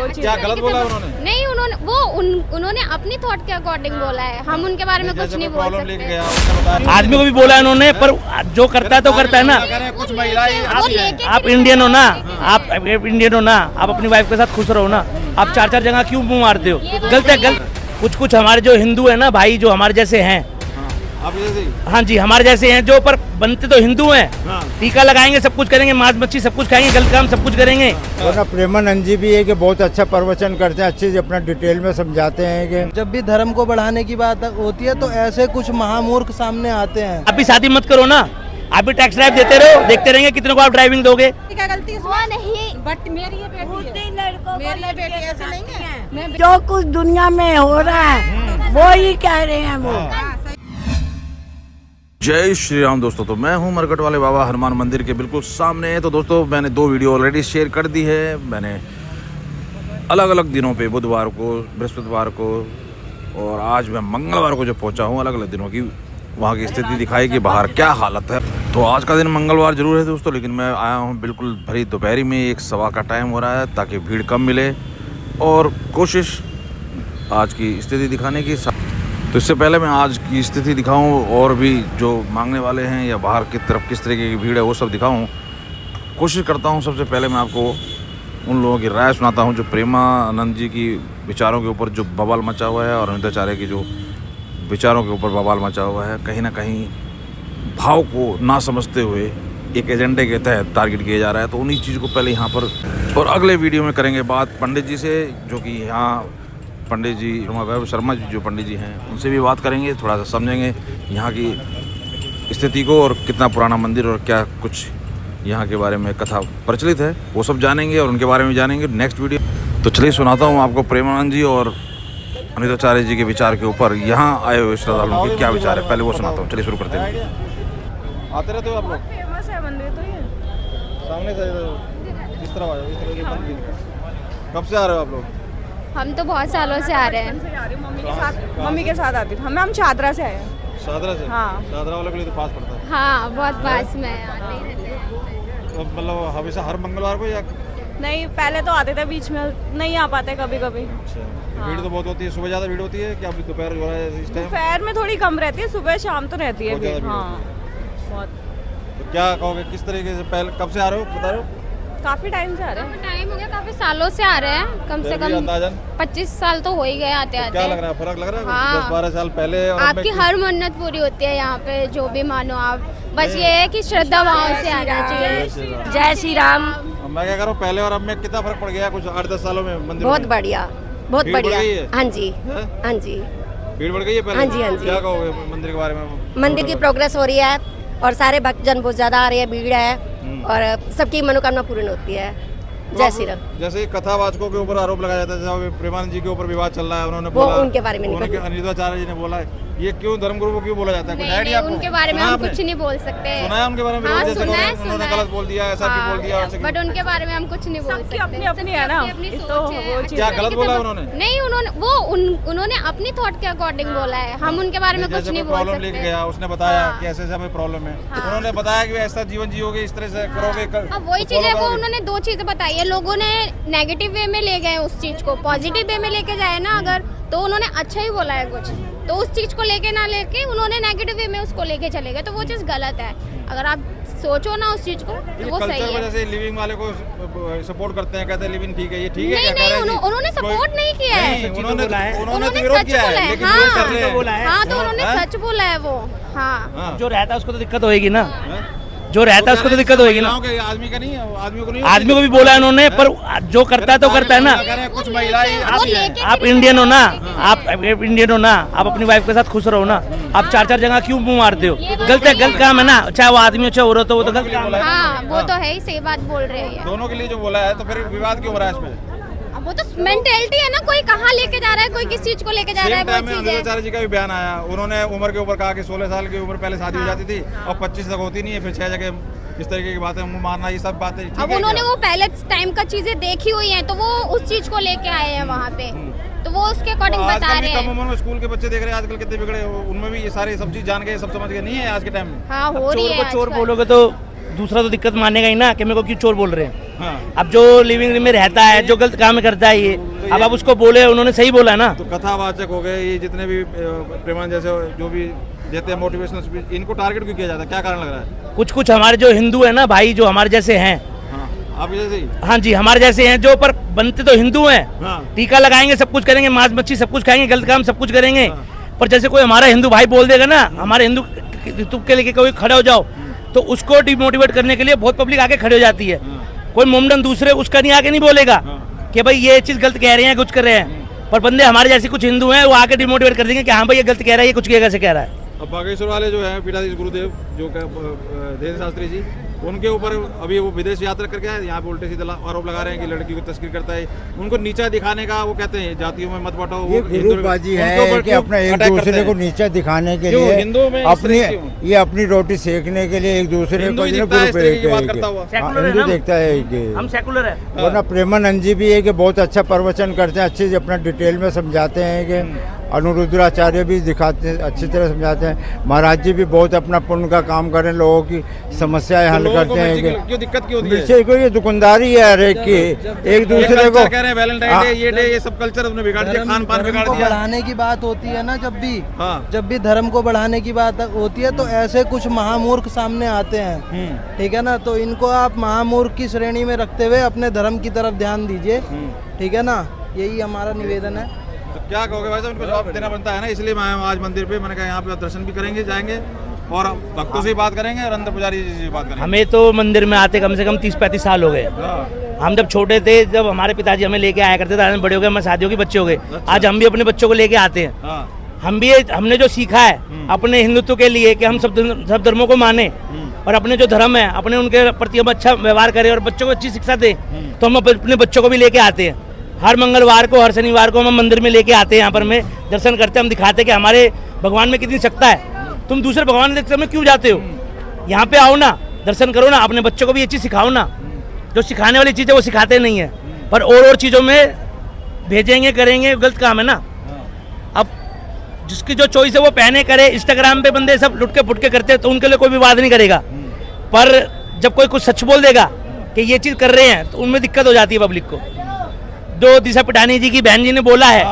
चीज क्या गलत बोला उन्होंने? नहीं, उन्होंने अपनी थॉट के अकॉर्डिंग बोला है, हम उनके बारे में कुछ नहीं बोल सकते। आदमी को भी बोला है उन्होंने, पर जो करता है तो करता है ना। कुछ महिलाएं आप इंडियन हो ना, आप इंडियन हो ना, आप अपनी वाइफ के साथ खुश रहो ना। आप चार चार जगह क्यों मुंह मारते हो? गलत है, गलत। कुछ हमारे जो हिंदू है ना भाई, जो हमारे जैसे हैं, हाँ जी, हमारे जैसे हैं, जो पर बनते तो हिंदू हैं, टीका लगाएंगे, सब कुछ करेंगे, मांस मच्छी सब कुछ खाएंगे, गलत काम सब कुछ करेंगे। और प्रेमानंद जी भी है कि बहुत अच्छा प्रवचन करते हैं, अच्छे से अपना डिटेल में समझाते हैं कि जब भी धर्म को बढ़ाने की बात होती है तो ऐसे कुछ महामूर्ख सामने आते हैं। आप भी शादी मत करो ना, आप भी टैक्स ड्राइव देते रहो, देखते रहेंगे कितने को आप ड्राइविंग दोगे। क्या गलती हुआ नहीं, बट मेरी ये बेटी है, मेरी बेटी ऐसे नहीं है। जो कुछ दुनिया में हो रहा है वो ही कह रहे हैं वो। जय श्री राम दोस्तों। तो मैं हूं मरकट वाले बाबा हनुमान मंदिर के बिल्कुल सामने। तो दोस्तों मैंने 2 वीडियो ऑलरेडी शेयर कर दी है। मैंने अलग अलग दिनों पे, बुधवार को, बृहस्पतिवार को और आज मैं मंगलवार को जो पहुंचा हूं, अलग अलग दिनों की वहां की स्थिति दिखाई कि बाहर क्या हालत है। तो आज का दिन मंगलवार जरूर है दोस्तों, लेकिन मैं आया हूँ बिल्कुल भरी दोपहरी में, 1-1:15 का टाइम हो रहा है, ताकि भीड़ कम मिले और कोशिश आज की स्थिति दिखाने की। तो इससे पहले मैं आज की स्थिति दिखाऊं और भी जो मांगने वाले हैं या बाहर की तरफ किस तरीके की भीड़ है वो सब दिखाऊं, कोशिश करता हूं। सबसे पहले मैं आपको उन लोगों की राय सुनाता हूं जो प्रेमानंद जी की विचारों के ऊपर जो बवाल मचा हुआ है और अनिताचार्य की जो विचारों के ऊपर बवाल मचा हुआ है। कहीं ना कहीं भाव को ना समझते हुए एक एजेंडे के तहत टारगेट किया जा रहा है। तो उन्हीं चीज़ को पहले यहाँ पर और अगले वीडियो में करेंगे बात पंडित जी से, जो कि यहाँ पंडित जी वैभव शर्मा जी जो पंडित जी हैं उनसे भी बात करेंगे, थोड़ा सा समझेंगे यहाँ की स्थिति को और कितना पुराना मंदिर और क्या कुछ यहाँ के बारे में कथा प्रचलित है वो सब जानेंगे और उनके बारे में जानेंगे नेक्स्ट वीडियो। तो चलिए सुनाता हूँ आपको प्रेमानंद जी और अनिताचार्य जी के विचार के ऊपर यहाँ आए हुए श्रद्धालुओं के क्या विचार है, पहले वो सुनाता हूँ। चलिए शुरू करते हैं। आते रहते हो आप लोग? फेमस है मंदिर तो ये सामने से इस तरह आ जाओ, इस तरह के मंदिर। कब से आ रहे हो आप लोग? हम तो बहुत सालों से आ रहे हैं। मम्मी के साथ आती थी। हम चादरा से आए हैं। शादरा से? हाँ। शादरा वालों के लिए तो पास पड़ता है। हाँ, बहुत पास में आते ही रहते हैं। तो मतलब हमेशा हर मंगलवार को या? नहीं, पहले तो आते थे, बीच में नहीं आ पाते कभी कभी। भीड़ तो बहुत होती है। सुबह ज़्यादा भीड़ होती है क्या? दोपहर हो रहा है इस टाइम? दोपहर में थोड़ी कम रहती है, सुबह शाम तो रहती है बहुत ज़्यादा भीड़। भीड़ हाँ, बहुत। तो क्या कहोगे, किस तरीके से पहले कब से आ रहे हो बता रहे हो? काफी टाइम से आ रहे हैं। टाइम हो गया, काफी सालों से आ रहे हैं, कम से फिर भी कम अंदाजन 25 साल तो हो ही गए आते आते। क्या लग रहा है, फर्क लग रहा है? हाँ। 10-12 साल पहले और आपकी हर मन्नत पूरी होती है यहाँ पे, जो भी मानो आप, बस ये है कि श्रद्धा भाव से आना चाहिए। जय श्री राम। मैं क्या करूँ, पहले और अब में कितना फर्क पड़ गया? कुछ 8-10 सालों में मंदिर बहुत में? बढ़िया, बहुत भीड़ बढ़ बढ़िया। गई है? हाँ जी, हैं? हाँ जी। भीड़ बढ़ गई है पहले? हाँ जी, हाँ जी। क्या कहोगे मंदिर के बारे में? मंदिर की प्रोग्रेस हो रही है और सारे भक्तजन बहुत ज्यादा आ रहे हैं, भीड़ है और सबकी मनोकामना पूर्ण होती है। जय श्री राम। जैसे कथावाचकों के ऊपर आरोप लगाया जाता है, जैसे प्रेमानंद जी के ऊपर विवाद चल रहा है, उन्होंने वो बोला, उनके बारे में नहीं उन्होंने अनिताचार्य जी ने बोला है, ये क्यों धर्मगुरु को क्यों बोला जाता है? कुछ नहीं, आइडिया नहीं, आपको? उनके बारे में सुना हम आपने? कुछ नहीं बोल सकते। सुना है उनके बारे में? हाँ, जैसे सुना है, उन्होंने सुना है। गलत बोल दिया, ऐसा भी बोल दिया, ऐसा बट उनके बारे में हम कुछ नहीं बोल सकते। सबकी अपनी है ना, अपनी तो सोच है। वो चीज़ क्या गलत बोला उन्होंने? नहीं, उन्होंने अपनी थॉट के अकॉर्डिंग बोला है, हम उनके बारे में कुछ नहीं बोल प्रॉब्लम लेके सकते। गया, उसने बताया हाँ। कि ऐसे ऐसे हमें प्रॉब्लम है, हाँ। उन्होंने बताया कि ऐसा जीवन जियोगे, इस तरह से करोगे। अब वही चीज है, वो उन्होंने 2 चीजें बताई है। लोगों ने नेगेटिव वे में ले गए उस चीज को, पॉजिटिव वे में लेके जाए ना अगर, तो उन्होंने अच्छा ही बोला है कुछ, तो उस चीज को लेके ना लेके उन्होंने नेगेटिव वे में उसको लेके चले गए, तो वो चीज गलत है। अगर आप सोचो ना उस चीज को तो वो सही है। जैसे लिविंग वाले को सपोर्ट करते हैं, कहते हैं लिविंग ठीक है, ये ठीक है? नहीं, क्या कह रहे हैं? उन्होंने सपोर्ट नहीं किया है, उन्होंने तो विरोध सच किया बोला है, है। लेकिन विरोध कर रहे हैं। हाँ, तो उन्होंने सच बोला है वो। हाँ, जो रहता है उसको तो दिक्कत होएगी ना, जो रहता है उसको तो दिक्कत होएगी ना। आदमी का नहीं, आदमी को नहीं, आदमी को भी बोला है उन्होंने, पर जो करता है तो करता है ना। कुछ महिलाएं आप इंडियन हो ना, आप इंडियन हो ना, आप अपनी वाइफ के साथ खुश रहो ना। आप चार चार जगह क्यों मुंह मारते हो? गलत है, गलत काम है ना, चाहे वो आदमी हो चाहे औरत हो, वो तो गलत काम है। हाँ, वो तो है ही, सही बात बोल रहे हैं। दोनों के लिए जो बोला है, तो फिर विवाद क्यों हो रहा है इसमें? वो तो मेंटेलिटी है ना, कोई कहाँ लेके जा रहा है, कोई किस चीज को लेके जा रहा है, वो चीज है। अनिताचार्य जी का भी बयान आया, उन्होंने उम्र के ऊपर कहा कि 16 साल की उम्र पहले शादी हो जाती थी और 25 तक होती नहीं है, फिर 6 जगह इस तरीके की बातें, मुंह मारना, ये सब बातें ठीक अब है उन्होंने क्या? वो पहले टाइम का चीजें देखी हुई हैं, तो वो उस चीज को लेके आए हैं वहाँ पे, तो वो उसके अकॉर्डिंग बता आजकल रहे भी कम हैं। उम्र में स्कूल के बच्चे देख रहे हैं आजकल कितने बिगड़े, उनमें भी ये सारी सब चीज जान गए, सब समझ गए, नहीं है आज के टाइम में। हाँ, हो रही चोर है को चोर आजकल। बोलोगे तो दूसरा तो दिक्कत मानेगा ही ना कि मेरे को क्यों चोर बोल रहे हैं। हाँ। अब जो लिविंग रूम में रहता है, जो गलत काम करता है, ये अब आप उसको बोले, उन्होंने सही बोला ना। तो कथावाचक हो गए ये जितने भी प्रेमान जैसे जो भी देते हैं मोटिवेशनल स्पीच, इनको टारगेट क्यों किया जाता है, क्या कारण लग रहा है? कुछ हमारे जो हिंदू है ना भाई, जो हमारे जैसे हैं, हाँ, आप जैसे ही? हाँ जी, हमारे जैसे हैं, जो पर बनते तो हिंदू हैं, हाँ। टीका लगाएंगे, सब कुछ करेंगे, मांस मच्छी सब कुछ खाएंगे, गलत काम सब कुछ करेंगे, हाँ। पर जैसे कोई हमारा हिंदू भाई बोल देगा ना, हमारे हिंदू तुम के लेके कोई खड़े हो जाओ, तो उसको डिमोटिवेट करने के लिए बहुत पब्लिक आके खड़े हो जाती है। कोई मोमडन दूसरे उसका नहीं आके नहीं बोलेगा कि भाई ये चीज गलत कह रहे हैं, कुछ कर रहे हैं, पर बंदे हमारे जैसे कुछ हिंदू हैं, वो आके डिमोटिवेट कर देंगे कि हाँ भाई ये गलत कह रहा है, ये कुछ कैसे कह रहा है। अब बागेश्वर वाले जो है पीठाधीश गुरुदेव जो धीरेन्द्र शास्त्री जी, उनके ऊपर अभी वो विदेश यात्रा करके आए, यहाँ पे उल्टे सीधे आरोप लगा रहे हैं कि लड़की को तस्करी करता है, उनको नीचा दिखाने का, वो कहते हैं जातियों में मत बांटो। ये गुरुबाजी है कि अपना एक दूसरे को नीचा दिखाने के लिए हिंदू में अपनी ये अपनी रोटी सेकने के लिए एक दूसरे को हिंदू देखता है कि हम सेकुलर है। वरना प्रेमानंद जी भी है कि बहुत अच्छा प्रवचन करते हैं, अच्छे से अपना डिटेल में समझाते हैं कि अनुरुद्राचार्य भी दिखाते हैं, अच्छी तरह समझाते हैं। महाराज जी भी बहुत अपना पुण्य का काम करें, लोगों की समस्याएं हल करते हैं। क्यों दिक्कत क्यों होती है? मिर्ची को ये दुकानदारी है हर एक की, एक दूसरे को कह रहे हैं वैलेंटाइन डे, ये डे, ये सब कल्चर उन्होंने बिगाड़ दिया, खान पान बिगाड़ को दिया। बढ़ाने की बात होती है ना, हाँ। जब भी धर्म को बढ़ाने की बात होती है, तो ऐसे कुछ महामूर्ख सामने आते हैं, ठीक है ना, तो इनको आप महामूर्ख की श्रेणी में रखते हुए अपने धर्म की तरफ ध्यान दीजिए, ठीक है ना, यही हमारा निवेदन है। तो क्या कहोगे भाई साहब, उनको जवाब देना बनता है ना, इसलिए मैं आज मंदिर पे, मैंने कहा यहाँ पे दर्शन भी करेंगे, जाएंगे और भक्तों से बात करेंगे और अंदर पुजारी जी से बात करेंगे। हमें तो मंदिर में आते कम से कम 30-35 साल हो गए। हम जब छोटे थे, जब हमारे पिताजी हमें लेके आया करते थे, आज हम बड़े हो गए, हमारे शादियों के बच्चे हो गए, आज हम भी अपने बच्चों को लेके आते हैं। हमने जो सीखा है अपने हिंदुत्व के लिए कि हम सब धर्मों को माने और अपने जो धर्म है अपने उनके प्रति हम अच्छा व्यवहार करें और बच्चों को अच्छी शिक्षा दें, तो हम अपने बच्चों को भी लेके आते हैं। हर मंगलवार को, हर शनिवार को हम मंदिर में लेके आते हैं, यहाँ पर में दर्शन करते हैं, हम दिखाते हैं कि हमारे भगवान में कितनी सत्ता है। तुम दूसरे भगवान देखते समय क्यों जाते हो? यहाँ पे आओ ना, दर्शन करो ना, अपने बच्चों को भी ये चीज़ सिखाओ ना। जो सिखाने वाली चीज़ है वो सिखाते नहीं है, पर और चीज़ों में भेजेंगे, करेंगे, गलत काम है ना। अब जिसकी जो चॉइस है वो पहने करे। इंस्टाग्राम पे बंदे सब लुटके फुटके करते हैं तो उनके लिए कोई विवाद नहीं करेगा, पर जब कोई कुछ सच बोल देगा कि ये चीज़ कर रहे हैं तो उनमें दिक्कत हो जाती है पब्लिक को। जो दिशा पटानी जी की बहन जी ने बोला है,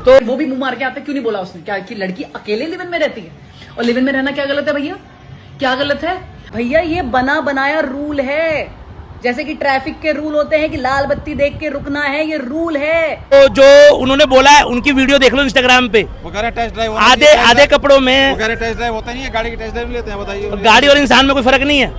तो वो भी मुंह मार के आते, क्यों नहीं बोला उसने? क्या कि लड़की अकेले लिव इन में रहती है? और लिव इन में रहना क्या गलत है भैया? क्या गलत है भैया? ये बना बनाया रूल है, जैसे कि ट्रैफिक के रूल होते हैं कि लाल बत्ती देख के रुकना है, ये रूल है। तो जो उन्होंने बोला है उनकी वीडियो देख लो इंस्टाग्राम पे, वो कह रहे हैं टेस्ट ड्राइव, आधे कपड़ों में। वो कह रहे हैं टेस्ट ड्राइव होता नहीं है, गाड़ी की टेस्ट ड्राइव लेते हैं, बताइए। गाड़ी और इंसान में कोई फर्क नहीं है।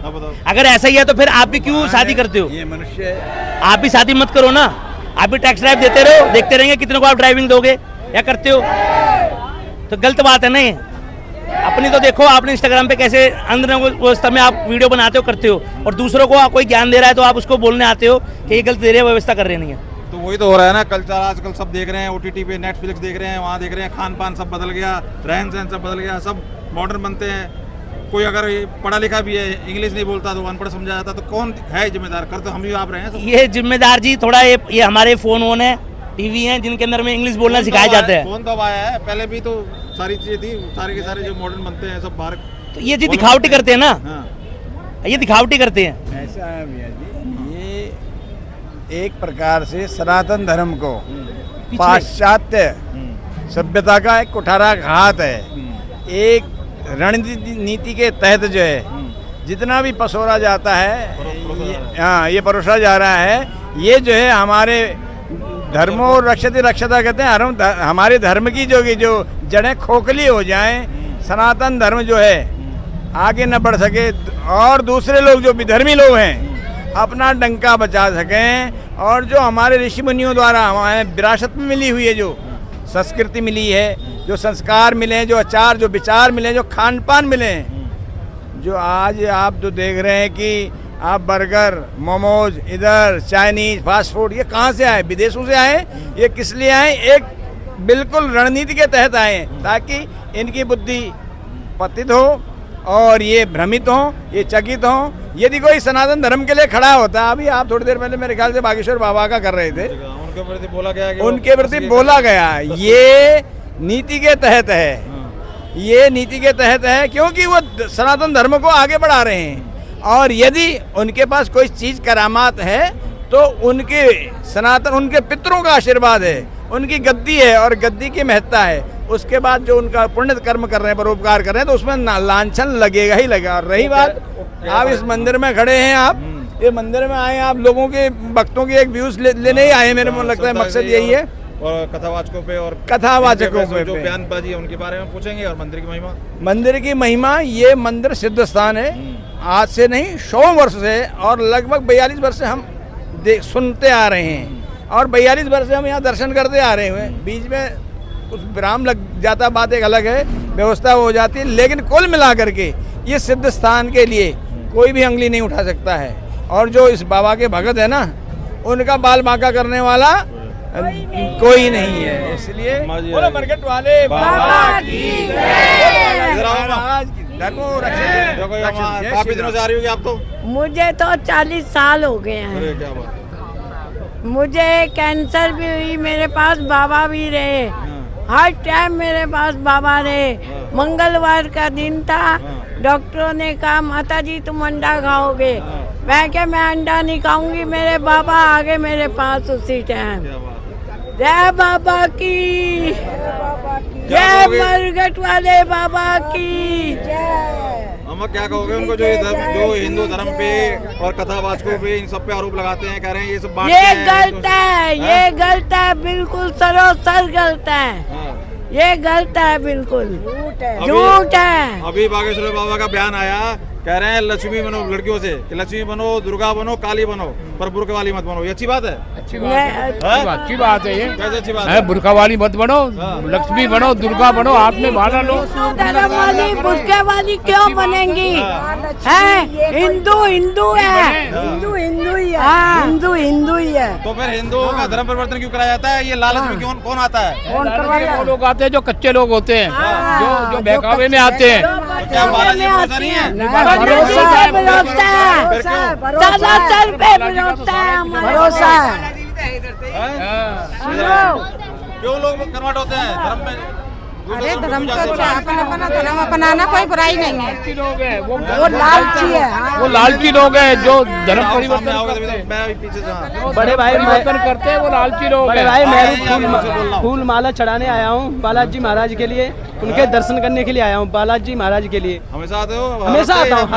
अगर ऐसा ही है तो फिर आप भी क्यों शादी करते हो? ये मनुष्य, आप भी शादी मत करो ना, आप भी टैक्स ड्राइव देते रहो, देखते रहेंगे कितने को आप ड्राइविंग दोगे या करते हो, तो गलत बात है ना ये। अपनी तो देखो, आपने इंस्टाग्राम पे कैसे अंदर व्यवस्था में आप वीडियो बनाते हो, करते हो, और दूसरों को कोई ज्ञान दे रहा है तो आप उसको बोलने आते हो कि ये गलत दे रहे हैं, व्यवस्था कर रहे नहीं है। तो वही तो हो रहा है ना, कल्चर आजकल सब देख रहे हैं, OTT पे नेटफ्लिक्स देख रहे हैं, वहाँ देख रहे हैं, खान पान सब बदल गया, रहन सहन सब बदल गया, सब मॉडर्न बनते हैं। कोई अगर पढ़ा लिखा भी है, इंग्लिश नहीं बोलता तो अनपढ़ समझा जाता, तो कौन है जिम्मेदार? कर तो हम ही आप रहे हैं। ये जिम्मेदार जी थोड़ा ये हमारे फोन वोन है, टीवी हैं, जिनके अंदर में इंग्लिश बोलना सिखाया जाता है। फोन तो आया है, पहले भी तो सारी चीजें थी, सारे के सारे जो मॉडर्न बनते हैं सब बाहर। तो ये जी दिखावटी करते हैं ना, ये दिखावटी करते हैं। ऐसा है भैया जी, ये एक प्रकार से सनातन धर्म को पाश्चात्य सभ्यता का एक कुठाराघात है। एक रणनीति के तहत जो है जितना भी पसोरा जाता है, हाँ, ये परोसा जा रहा है, ये जो है हमारे धर्मो रक्षति रक्षता कहते हैं, हमारे धर्म की जो जड़ें खोखली हो जाएं, सनातन धर्म जो है आगे न बढ़ सके और दूसरे लोग जो विधर्मी लोग हैं अपना डंका बचा सकें, और जो हमारे ऋषि मुनियों द्वारा हमारे विरासत में मिली हुई है, जो संस्कृति मिली है, जो संस्कार मिले हैं, जो आचार, जो विचार मिले हैं, जो खान पान मिले हैं, जो आज आप तो देख रहे हैं कि आप बर्गर, मोमोज, इधर चाइनीज फास्ट फूड, ये कहाँ से आए? विदेशों से आए। ये किस लिए आए? एक बिल्कुल रणनीति के तहत आए हैं, ताकि इनकी बुद्धि पतित हो और ये भ्रमित हों, ये चकित हों। यदि कोई सनातन धर्म के लिए खड़ा होता, अभी आप थोड़ी देर पहले मेरे ख्याल से बागेश्वर बाबा का कर रहे थे, उनके प्रति बोला गया, उनके प्रति बोला गया, ये नीति के तहत है, ये नीति के तहत है, क्योंकि वो सनातन धर्म को आगे बढ़ा रहे हैं। और यदि उनके पास कोई चीज करामात है तो उनके सनातन उनके पितरों का आशीर्वाद है, उनकी गद्दी है और गद्दी की महत्ता है। उसके बाद जो उनका पुण्य कर्म कर रहे हैं, परोपकार कर रहे हैं, तो उसमें लांछन लगेगा ही लगेगा। और रही बात, आप इस मंदिर में खड़े हैं, आप ये मंदिर में आए, आप लोगों के भक्तों के एक व्यूज लेने ही आए, मेरे को लगता है मकसद यही है। और कथावाचकों पे और कथावाचकों पे जो बयानबाजी है उनके बारे में पूछेंगे, और मंदिर की महिमा। मंदिर की महिमा, ये मंदिर सिद्ध स्थान है। आज से नहीं 100 वर्ष से, और लगभग 42 वर्ष से हम सुनते आ रहे हैं, और 42 वर्ष से हम यहाँ दर्शन करते आ रहे हैं। बीच में कुछ विराम लग जाता, बात एक अलग है, व्यवस्था हो जाती है, लेकिन कुल मिला करके ये सिद्ध स्थान के लिए कोई भी अंगली नहीं उठा सकता है। और जो इस बाबा के भगत है ना, उनका बाल बांका करने वाला कोई नहीं है। इसलिए बोलो मरकट वाले बाबा की जय। काफी दिनों से आ रही होगी आप तो? मुझे तो 40 साल हो गए हैं। अरे क्या बात। मुझे कैंसर भी हुई, मेरे पास बाबा भी रहे, हर टाइम मेरे पास बाबा रहे। मंगलवार का दिन था, डॉक्टरों ने कहा माता जी तुम अंडा खाओगे, मैं क्या मैं अंडा नहीं खाऊंगी, मेरे बाबा आ गए मेरे पास उसी टाइम। जय बाबा की जय, मरघट वाले बाबा की जय। अम्मा क्या कहोगे उनको जो हिंदू धर्म पे और कथावाचकों पे इन सब पे आरोप लगाते हैं, कह रहे हैं ये सब ये गलत है, ये गलत है, बिल्कुल सरोसर गलत है, ये गलत है, बिल्कुल झूठ है। अभी बागेश्वर बाबा का बयान आया, कह रहे हैं लक्ष्मी बनो लड़कियों से, कि लक्ष्मी बनो, दुर्गा बनो, काली बनो, पर बुर्का वाली मत बनो। ये अच्छी बात है? अच्छी बात है ये। कैसे अच्छी बात है? बुर्का वाली मत बनो, लक्ष्मी बनो, दुर्गा बनो, हाथ में भाला लो। धर्म वाली बुर्के वाली क्यों बनेंगी? है हिंदू हिंदू है, हिंदू हिंदू ही है, हिंदू हिंदू ही है। तो फिर हिंदुओं का धर्म परिवर्तन क्यों कराया जाता है? ये लालच में क्यों कौन आता है? वो लोग आते हैं जो कच्चे लोग होते हैं, जो बहकावे में आते हैं। क्या बालाजी भरोसा नहीं है? भरोसा है, सर पे भरोसा है, भरोसा है। क्यों लोग कन्वर्ट होते हैं धर्म में? अरे धर्म तो अपना धर्म अपनाना कोई बुराई नहीं है। लोग हैं वो लालची है, वो लालची लोग हैं जो धर्म परिवर्तन बड़े भाई परिवर्तन करते हैं, वो लालची लोग बड़े हैं। भाई मैं फूल माला चढ़ाने आया हूँ बालाजी महाराज के लिए, उनके दर्शन करने के लिए आया हूँ बालाजी महाराज के लिए। हमेशा आते हो? हमेशा आता हूँ,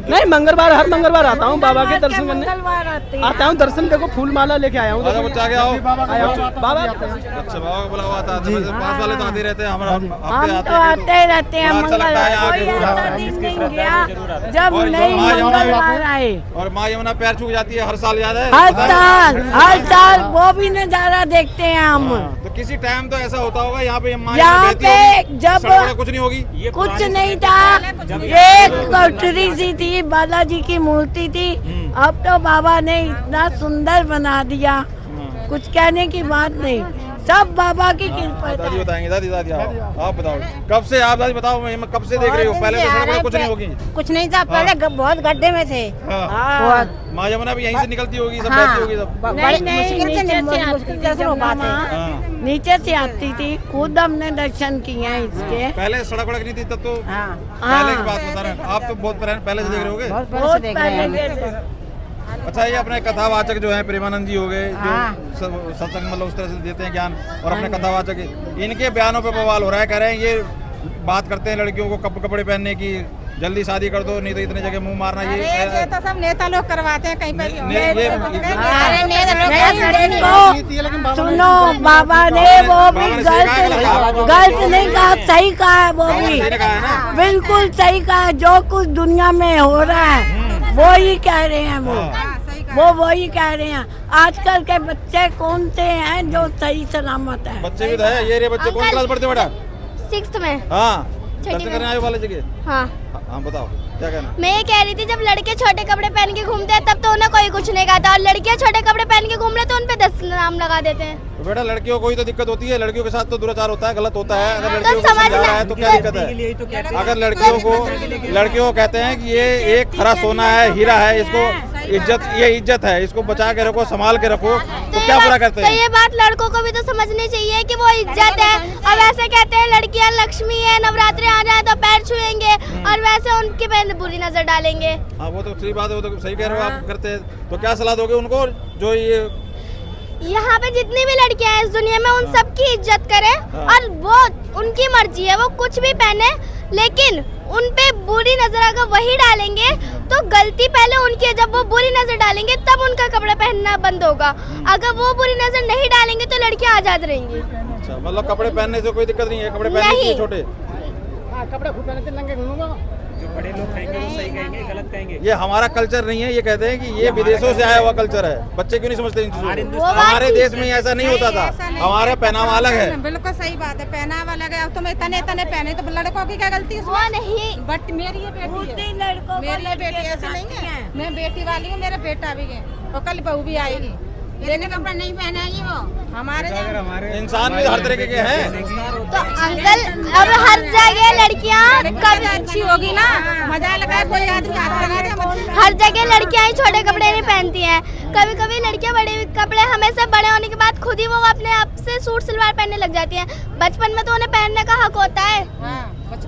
नहीं मंगलवार, हर मंगलवार आता हूँ बाबा के दर्शन करने आता हूँ। दर्शन देखो फूल माला लेके आया हूँ, बाबा। अच्छा बाबा को बुला हुआ था, पास वाले तो आते रहते हैं, हम तो आते रहते हैं। मंगलवार कोई ऐसा दिन नहीं गया जब नहीं मंगलवार आए। और माँ यमुना पैर छू जाती है हर साल, याद है? हर साल वो भी नजारा देखते हैं हम। तो किसी टाइम तो ऐसा होता होगा यहाँ पे यहाँ पे जब कुछ नहीं होगी, कुछ नहीं था, एक कोठरी सी थी, बालाजी की मूर्ति थी। अब तो बाबा ने इतना सुंदर बना दिया, कुछ कहने की बात नहीं, सब बाबा की कृपा। दादी बताएंगे, दादी आप बताओ कब से, आप दादी बताओ, मैं कब से देख रही हूँ? पहले तो कुछ नहीं होगी, कुछ नहीं था पहले, बहुत गड्ढे में थे। माँ यमुना भी यहीं से निकलती होगी, सब बहती होगी सब। नीचे से आती थी, खुद हमने दर्शन किए हैं इसके। पहले सड़क वड़क नहीं थी तब तो? पहले की बात बता रहे हैं आप, तो बहुत पहले से देख रहे होगे। बहुत पहले। अच्छा, ये अपने कथावाचक जो है प्रेमानंद जी हो गए, जो सत्संग मतलब उस तरह से देते हैं ज्ञान, और अपने कथावाचक, इनके बयानों पे बवाल हो रहा है। कह रहे हैं ये बात करते हैं लड़कियों को कपड़े पहनने की, जल्दी शादी कर दो नहीं तो इतने जगह मुंह मारना। ये तो सब नेता लोग करवाते हैं कहीं पर। देखो सुनो, बाबा ने वो भी गलत नहीं कहा, सही कहा है, वो भी बिल्कुल सही कहा है। जो कुछ दुनिया में हो रहा है वो ही कह रहे हैं, वो वही कह रहे हैं। आजकल के बच्चे कौन से हैं जो सही सलामत है? बच्चे भी तो है। ये बच्चे कौन क्लास पढ़ते बेटा? 6th में। हाँ, दर्शन करने आए वाले जगह। हाँ हाँ, बताओ क्या कहना? मैं ये कह रही थी, जब लड़के छोटे कपड़े पहन के घूमते हैं तब तो उन्हें कोई कुछ नहीं कहता, और लड़कियां छोटे कपड़े पहन के घूम रहे तो उन पे 10 नाम लगा देते हैं। तो बेटा लड़कियों को ही तो दिक्कत होती है, लड़कियों के साथ तो दुराचार होता है, गलत होता है। अगर तो लड़कियों को समझ समझा रहा लो। है तो क्या दिक्कत है? अगर लड़कियों को कहते हैं कि ये एक खरा सोना है, हीरा है, इसको ये इज्जत है, इसको बचा के रखो, संभाल के रखो, तो क्या बुरा करते तो हैं? ये बात लड़कों को भी तो समझनी चाहिए कि वो इज्जत है। अब ऐसे कहते हैं लड़कियां लक्ष्मी है, नवरात्रि आ जाए तो पैर छुएंगे और वैसे उनके पे बुरी नजर डालेंगे। हाँ वो तो सही बात है, वो तो सही कह रहे हो आप करते हैं। तो क्या सलाह दोगे उनको जो ये यहाँ पे जितनी भी लड़कियां हैं इस दुनिया में, उन सब की इज्जत करें और वो उनकी मर्जी है, वो कुछ भी पहने, लेकिन उन पे बुरी नजर अगर वही डालेंगे तो गलती पहले उनकी है। जब वो बुरी नजर डालेंगे तब उनका कपड़ा पहनना बंद होगा। अगर वो बुरी नजर नहीं डालेंगे तो लड़कियां आजाद रहेंगी। अच्छा, मतलब कपड़े पहनने से कोई दिक्कत नहीं है, कपड़े पहनने नहीं। चाहिए छोटे। कपड़े खुद पहनते नंगे घूमूंगा, जो बड़े लोग कहेंगे वो सही कहेंगे, गलत कहेंगे। ये हमारा कल्चर नहीं है, ये कहते हैं कि ये विदेशों से आया हुआ कल्चर है। बच्चे क्यों नहीं समझते इन चीजों को? हमारे देश में ऐसा नहीं होता था, हमारा पहनावा अलग है। बिल्कुल सही बात है, पहनावा अलग है। अब तुम तने पहने तो लड़कों की क्या गलती है वो नहीं, बट मेरी ये बेटी है, मेरी ये बेटी ऐसे नहीं है। मैं बेटी वाली हूँ, मेरा बेटा भी है और कल बहू भी आएगी, लेकिन कपड़ा नहीं पहनाएगी वो। हमारे इंसान भी हर तरीके के हैं। तो अंकल अब हर जगह लड़कियां कभी अच्छी होगी ना, मजा लगा कोई आदमी हाथ लगा दे। हर जगह लड़कियां ही छोटे कपड़े नहीं पहनती हैं। कभी कभी लड़कियां बड़े कपड़े, हमेशा बड़े होने के बाद खुद ही वो अपने आप से सूट सलवार पहनने लग जाती हैं। बचपन में तो उन्हें पहनने का हक होता है।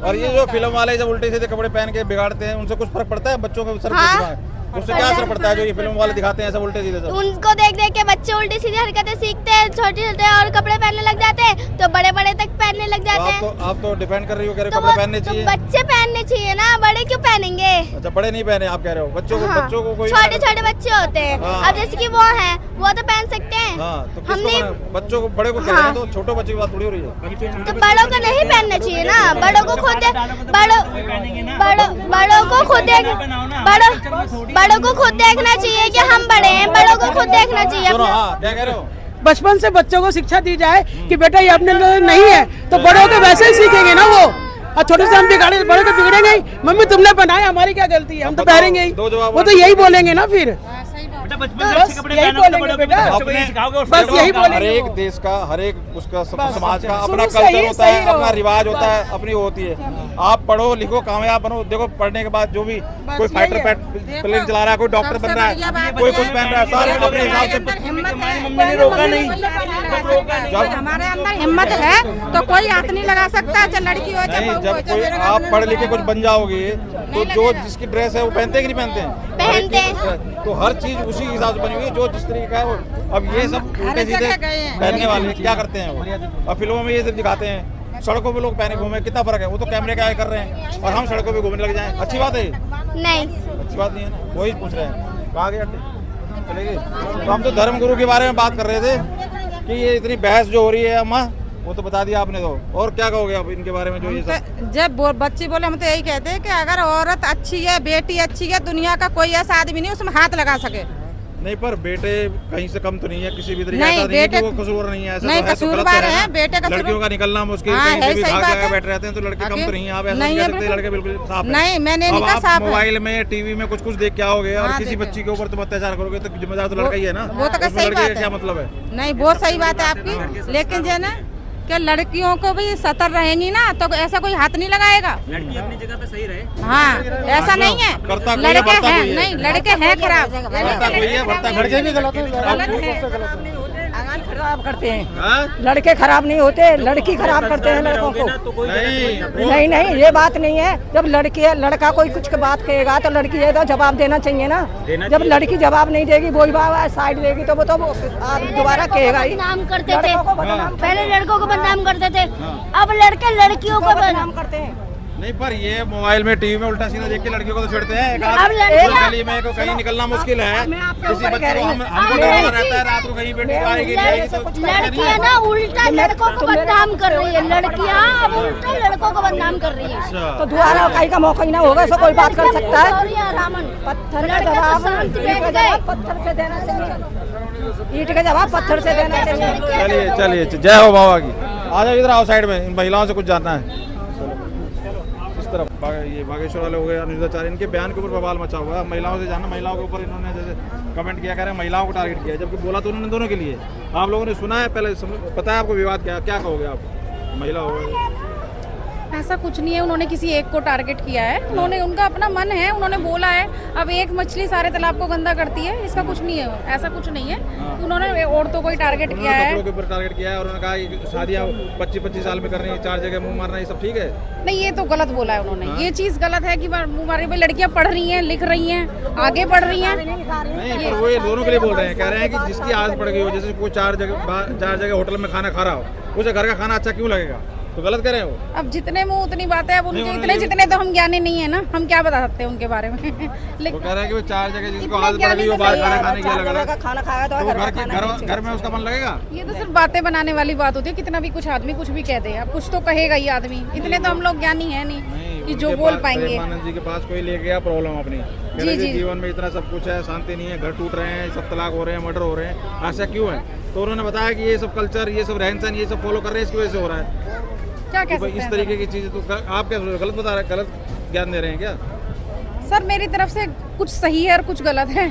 और ये जो फिल्म वाले जब उल्टे सीधे कपड़े पहन के बिगाड़ते हैं, उनसे कुछ फर्क पड़ता है बच्चों के सर पे? उससे क्या असर पड़ता है जो ये फिल्म वाले दिखाते हैं सब उल्टे सीधे सब? उनको देख देख के बच्चे उल्टी सीधी हरकतें सीखते हैं, छोटे छोटे और कपड़े पहनने लग जाते हैं, तो बड़े बड़े तक पहनने लग जाते हैं। आप तो डिफेंड कर रही हो, कह रहे हो कपड़े पहनने चाहिए। बच्चे पहनने चाहिए ना, बड़े क्यों पहनेंगे? अच्छा, बड़े नहीं पहने आप कह रहे हो? बच्चों को कोई छोटे छोटे बच्चे होते हैं। अब जैसे कि वो हैं, वो तो पहन सकते हैं। तो बच्चों को, बड़े को कह रहे हैं, तो छोटे बच्चे की बात थोड़ी हो रही है। तो बड़ों को नहीं पहनना चाहिए ना, बड़ों को खुद बड़ों को खुद देखना चाहिए कि हम बड़े हैं, बड़ों को खुद देखना चाहिए। क्या कह रहे हो? बचपन से बच्चों को शिक्षा दी जाए कि बेटा ये अपने लिए नहीं है, तो बड़े होकर वैसे ही सीखेंगे ना वो। और छोटे से हम बिगाड़े, बड़े तो बिगड़ेंगे ही। मम्मी तुमने बनाया, हमारी क्या गलती है, हम तो पहनेंगे ही। वो तो यही बोलेंगे ना फिर, यही बोलेंगे बेटा, बस यही बोलेंगे। हर एक देश का, हर एक उसका समाज का अपना कल्चर होता है, अपना रिवाज होता है, अपनी होती है। आप पढ़ो लिखो कामयाब बनो। देखो पढ़ने के बाद जो भी कोई फाइटर प्लेन चला रहा है, कोई डॉक्टर बन रहा है, कोई कुछ पहन रहा है, सारे अपने हिसाब से। मम्मी ने रोका नहीं, हमारे अंदर हिम्मत है तो कोई हाथ नहीं लगा सकता, चाहे लड़की हो चाहे बहू हो। जब कोई आप पढ़ लिख के कुछ बन जाओगे तो जो जिसकी ड्रेस है वो पहनते हैं कि नहीं पहनते हैं? पहनते हैं। तो हर चीज उसी हिसाब से बनी हुई है, जो जिस तरीके का है वो। अब ये सब उल्टे सीधे पहनने वाले क्या करते हैं वो? अब फिल्मों में ये सब दिखाते हैं, सड़कों पे लोग पहने घूमे, कितना फर्क है? वो तो कैमरे का कर रहे हैं और हम सड़कों पे घूमने लग जाएं। अच्छी बात है? नहीं, अच्छी बात नहीं है ना, वही पूछ रहे हैं। कहाँ गए चले गए? तो हम तो धर्म गुरु के बारे में बात कर रहे थे कि ये इतनी बहस जो हो रही है अम्मा, वो तो बता दिया आपने। तो और क्या कहोगे आप इनके बारे में जो ये सब? जब बच्चे बोले हम तो यही कहते हैं कि अगर औरत अच्छी है, बेटी अच्छी है, दुनिया का कोई ऐसा आदमी नहीं उसमें हाथ लगा सके। नहीं, पर बेटे कहीं से कम तो नहीं है किसी भी तरीके नहीं, का, बेटे वो कसूर नहीं है, ऐसा नहीं, तो है, तो गलत कसूरवार है है, ना। बेटे कसूर। लड़कियों का निकलना मुश्किल, हाँ, कहीं से भी सही भाग बात जाकर है। बैठे रहते हैं, तो लड़के कम तो नहीं है। आप ऐसा नहीं नहीं है, कह सकते लड़के बिल्कुल साफ है। नहीं, मैंने नहीं अब कहा आप साफ है। मोबाइल में, टीवी में कुछ देख के आओगे और हाँ, किसी देखे। बच्ची के ऊपर तुम अत्याचार करोगे तो जिम्मेदार तो लड़का ही है ना। वो तो उसमें सही लड़के बात का है। क्या मतलब है? नहीं, बहुत सही बात है आपकी, लेकिन जो है ना कि लड़कियों को भी सतर रहेंगी ना तो ऐसा कोई हाथ नहीं लगाएगा। लड़की अपनी जगह पे सही रहे। हाँ, ऐसा नहीं है। करता कोई है, लड़के बढ़ता हैं, कोई है। नहीं लड़के हैं खराब, करता कोई है, बढ़ता कोई है। खराब करते हैं, हाँ? लड़के खराब नहीं होते, लड़की खराब करते हैं लड़कों को। नहीं, नहीं, ये बात नहीं है। जब लड़का कोई कुछ बात कहेगा तो लड़की ये तो जवाब देना चाहिए ना। जब लड़की जवाब नहीं देगी, वही बात साइड देगी, तो वो तो दोबारा कहेगा ही। बदनाम करते थे, पहले लड़कों को बदनाम करते थे, अब लड़के लड़कियों को बदनाम करते हैं। नहीं, पर ये मोबाइल में, टीवी में उल्टा सीधा देख के लड़कियों को तो छेड़ते हैं। अब लड़कियां- गली में कहीं निकलना मुश्किल है, किसी बच्चे को हमको डर रहता है रात को कहीं बेटी आएगी नहीं आएगी, तो लड़कियां ना उल्टा लड़कों को बदनाम कर रही है, लड़कियां अब उल्टा लड़कों को बदनाम कर रही है। तो दोबारा कहीं का मौका ही ना होगा, कोई बात कर सकता है। रामन पत्थर का लड़के तो जवाब शांत ईंट बैठ का गए। जवाब पत्थर से देना चाहिए, ईंट का जवाब पत्थर से देना चाहिए। चलिए जय हो बाबा की। आ जाओ इधर आओ, साइड में इन महिलाओं से कुछ जानना है। इस तरफ ये बागेश्वर वाले हो गए, अनुराधाचार्य, इनके बयान के ऊपर बवाल मचा हुआ है। महिलाओं से जाना, महिलाओं के ऊपर इन्होंने जैसे कमेंट किया, कह रहे हैं महिलाओं को टारगेट किया, जबकि बोला तो उन्होंने दोनों के लिए। आप लोगों ने सुना है, पहले पता है आपको विवाद क्या कहोगे आप? महिला हो गए, ऐसा कुछ नहीं है, उन्होंने किसी एक को टारगेट किया है, उन्होंने उनका अपना मन है, उन्होंने बोला है। अब एक मछली सारे तालाब को गंदा करती है, इसका कुछ नहीं है, ऐसा कुछ नहीं है। उन्होंने औरतों को ही टारगेट किया है, कपड़ों के ऊपर टारगेट किया है, और उन्होंने कहा कि शादियाँ 25-25 साल में करनी है, 4 जगह मुंह मारना, ये सब ठीक है? नहीं, ये तो गलत बोला है उन्होंने। ये चीज़ गलत है कि हमारे भाई लड़कियां पढ़ रही हैं, लिख रही हैं, आगे बढ़ रही हैं। नहीं, पर वो ये दोनों के लिए बोल रहे हैं, कह रहे हैं कि जिसकी आदत पड़ गई हो, जैसे कोई 4 जगह होटल में खाना खा रहा हो, उसे घर का खाना अच्छा क्यों लगेगा? तो गलत कह रहे हो। अब जितने मुंह उतनी बातें, अब उनके जितने तो हम ज्ञानी नहीं है ना, हम क्या बता सकते हैं उनके बारे में। वो कह रहे हैं कि वो 4 जगह जिसको आदत पड़ गई हो बाहर खाना खाने की, अलग-अलग खाना खाएगा तो घर में उसका मन लगेगा? ये तो सिर्फ बातें बनाने वाली बात होती है। कितना भी कुछ आदमी कुछ भी कह दे, अब कुछ तो कहेगा ही आदमी, इतने तो हम लोग ज्ञानी है नहीं कि जो बोल पाएंगे। प्रेमानंद जी के पास कोई ले गया प्रॉब्लम अपनी, जी जीवन में इतना सब कुछ है, शांति नहीं है, घर टूट रहे हैं, सब तलाक हो रहे हैं, मर्डर हो रहे हैं, ऐसा क्यों है? तो उन्होंने बताया कि ये सब कल्चर, ये सब रहन सहन, ये सब फॉलो कर रहे हैं, इसकी वजह से हो रहा है। क्या कह सकते हैं? इस तरीके की चीजें तो आप क्या गलत बता रहे हैं, गलत ज्ञान दे रहे हैं क्या? सर मेरी तरफ से कुछ सही है और कुछ गलत है।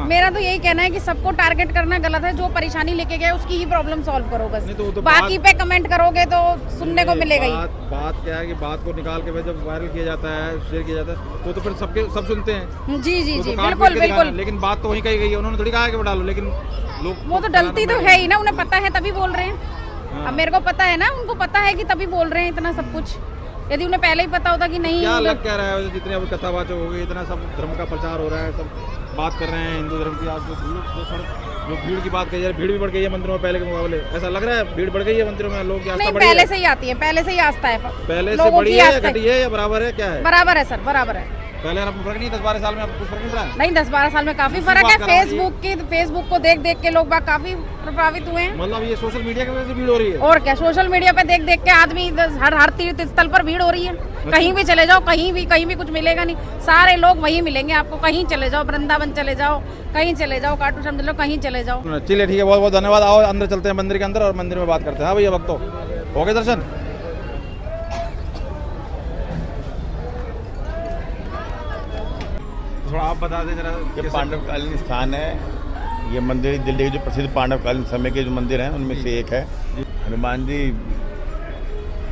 मेरा तो यही कहना है कि सबको टारगेट करना गलत है। जो परेशानी लेके गए उसकी ही प्रॉब्लम सॉल्व करो बस। तो बाकी पे कमेंट करोगे तो सुनने को मिलेगा ही। बात क्या है कि बात को निकाल के जब वायरल किया जाता है, शेयर किया जाता है, तो फिर सब सुनते हैं। जी बिल्कुल। लेकिन बात तो वहीं कही गई है, उन्होंने थोड़ी कहा कि डालो, लेकिन लोग वो तो डलती तो है ही ना, उन्हें पता है तभी बोल रहे हैं। अब मेरे को पता है ना, उनको पता है कि तभी बोल रहे हैं इतना सब कुछ। यदि उन्हें पहले ही पता होता कि नहीं, क्या लग क्या रहा है, जितने अब कथावाचक हो गए, इतना सब धर्म का प्रचार हो रहा है, सब बात कर रहे हैं हिंदू धर्म की। आज जो भीड़ की बात कही जा रही है, भीड़ भी बढ़ गई है मंदिरों में पहले के मुकाबले, ऐसा लग रहा है? भीड़ बढ़ गई है मंदिरों में, लोग की आस्था बढ़ी है? पहले से ही आती है, पहले से ही आस्था है। पहले से बढ़ी है, घटी है या बराबर है, क्या है? बराबर है सर, बराबर है। पहले आपको फर्क नहीं, 10-12 साल में आपको कुछ फर्क नहीं पड़ा? नहीं, 10-12 साल में काफी फर्क है। फेसबुक को देख के लोग काफी प्रभावित हुए हैं। मतलब ये सोशल मीडिया की वजह से भीड़ हो रही है? और क्या, सोशल मीडिया पे देख के आदमी हर तीर्थ स्थल पर भीड़ हो रही है। कहीं भी चले जाओ, कहीं भी कुछ मिलेगा नहीं, सारे लोग वहीं मिलेंगे आपको। कहीं चले जाओ, वृंदावन चले जाओ, कहीं चले जाओ, खाटू श्याम चले जाओ, कहीं चले जाओ। चलिए ठीक है, बहुत बहुत धन्यवाद। आओ अंदर चलते हैं मंदिर के अंदर और मंदिर में बात करते हैं। हाँ भैया, वक्त तो हो गए दर्शन? थोड़ा आप बता दें जरा। ये पांडवकालीन स्थान है। ये मंदिर दिल्ली के जो प्रसिद्ध पांडवकालीन समय के जो मंदिर हैं उनमें से एक है। हनुमान जी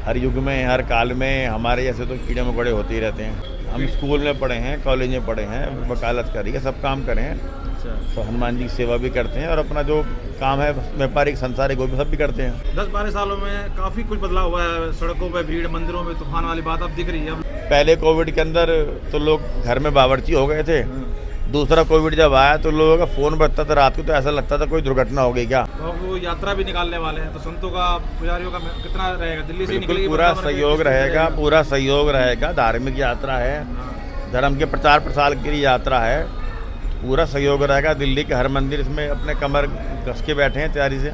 हर युग में, हर काल में हमारे जैसे तो कीड़े मकोड़े होते ही रहते हैं। हम स्कूल में पढ़े हैं, कॉलेज में पढ़े हैं, वकालत करी है, सब काम करें हैं, तो हनुमान जी की सेवा भी करते हैं और अपना जो काम है व्यापारिक संसारिक वो भी सब भी करते हैं। 10-12 सालों में काफ़ी कुछ बदलाव हुआ है। सड़कों पे भीड़, मंदिरों में तूफान वाली बात अब दिख रही है। पहले कोविड के अंदर तो लोग घर में बावर्ची हो गए थे। दूसरा कोविड जब आया तो लोगों का फ़ोन बजता था रात को, तो ऐसा लगता था कोई दुर्घटना हो गई क्या। तो वो यात्रा भी निकालने वाले हैं, तो संतों का, पुजारियों का कितना रहेगा? दिल्ली से निकलेगी? पूरा सहयोग रहेगा, पूरा सहयोग रहेगा। धार्मिक यात्रा है, धर्म के प्रचार प्रसार के लिए यात्रा है, पूरा सहयोग रहेगा। दिल्ली के हर मंदिर इसमें अपने कमर कस के बैठे हैं तैयारी से।